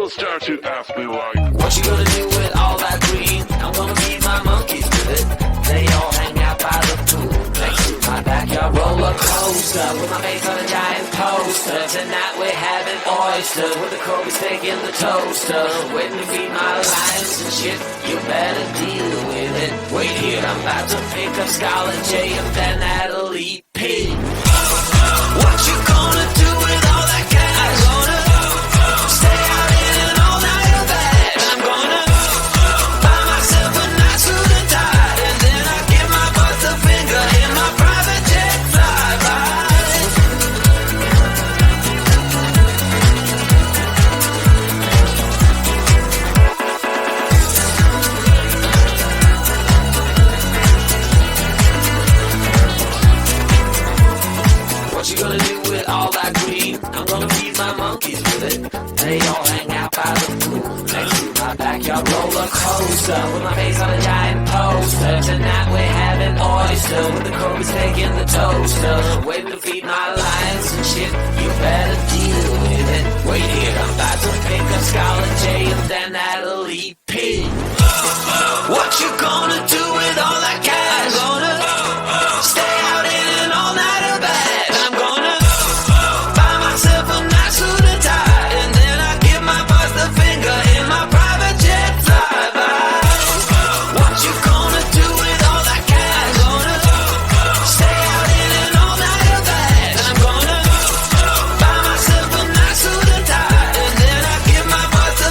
People start to ask me like, what you gonna do with all that green? I'm gonna feed my monkeys with it. They all hang out by the pool next to my backyard roller coaster with my face on a giant poster. Tonight we're having oysters with the Kobe steak in the toaster. Waiting to feed my lions and shit. You better deal with it. Wait here, I'm about to pick up Scarlett J and then Natalie P. What you gonna do with all that cash? Gonna stay out in an all-nighter bag. I'm gonna buy myself a nice suit and tie, and then I give my boss a finger in my private jet flyby. What you gonna do with all that green? I'm gonna feed my monkeys with it. They all hang out by the pool next to my backyard roller coaster with my face on a giant poster. Tonight we're having oysters with the Kobe steak in the toaster. Waiting to feed my lions and shit. You better deal with it. Wait here, I'm about to pick up Scarlett J and then Natalie P. What you gonna do with all that cash? Gonna stay out in an all-nighter bag. I'm gonna buy myself a nice suit and tie, and then I give my boss the finger in my private jet flyby. What you gonna do with all that cash? Gonna stay out in an all-nighter bag. I'm gonna buy myself a nice suit and tie, and then I give my boss the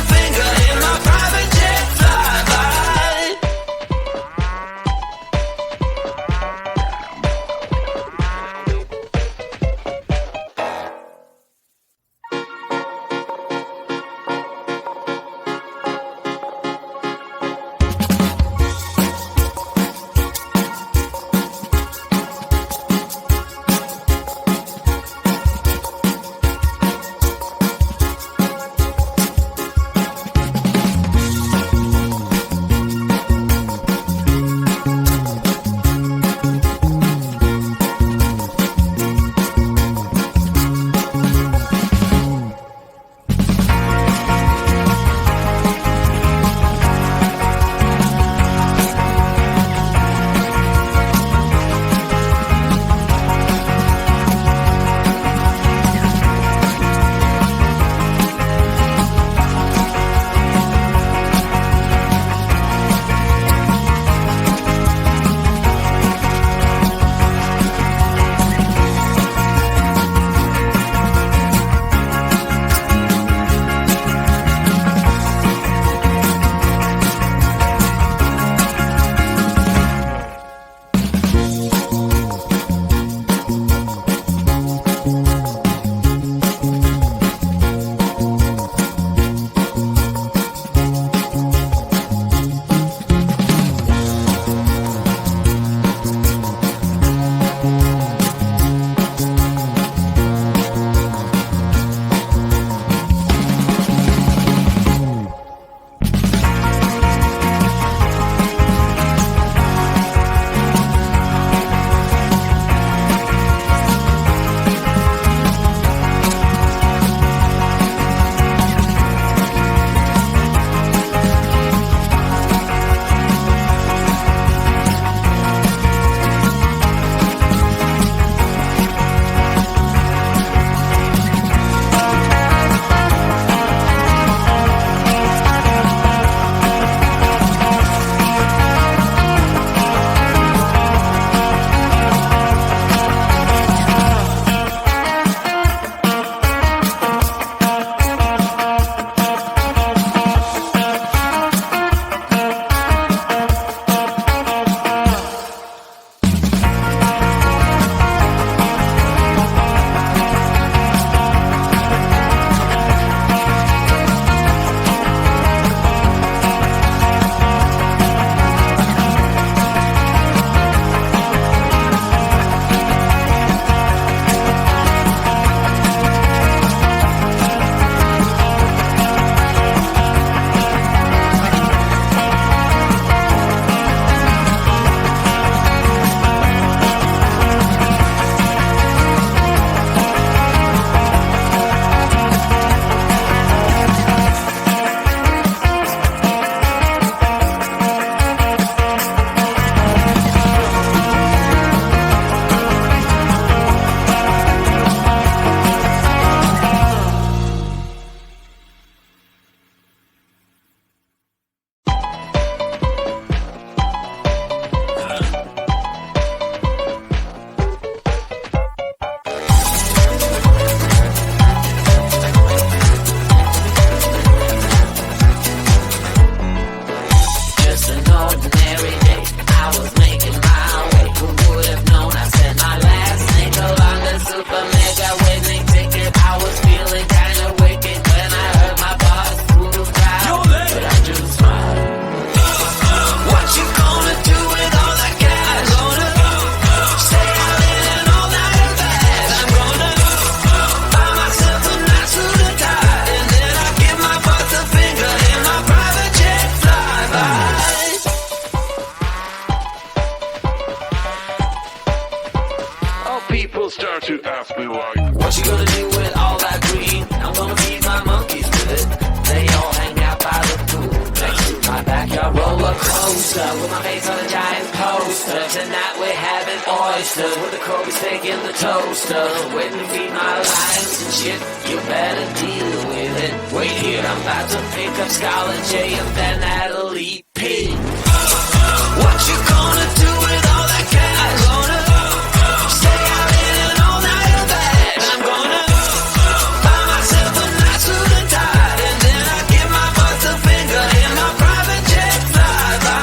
the toaster, waiting to feed my lions and shit. You better deal with it. Wait here, I'm about to pick up Scarlet J and then Natalie P. What you gonna do with all that cash? Gonna stay out in an all-nighter bag. I'm gonna buy myself a nice suit and tie, and then I give my butt the finger in my private jet flyby.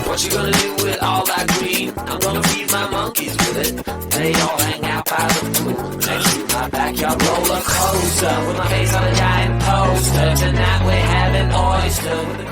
What you gonna do with all that green? I'm gonna feed my monkeys with it. They all hang out by the pool next to my backyard roller coaster with my face on a giant poster. Tonight we're having oyster with the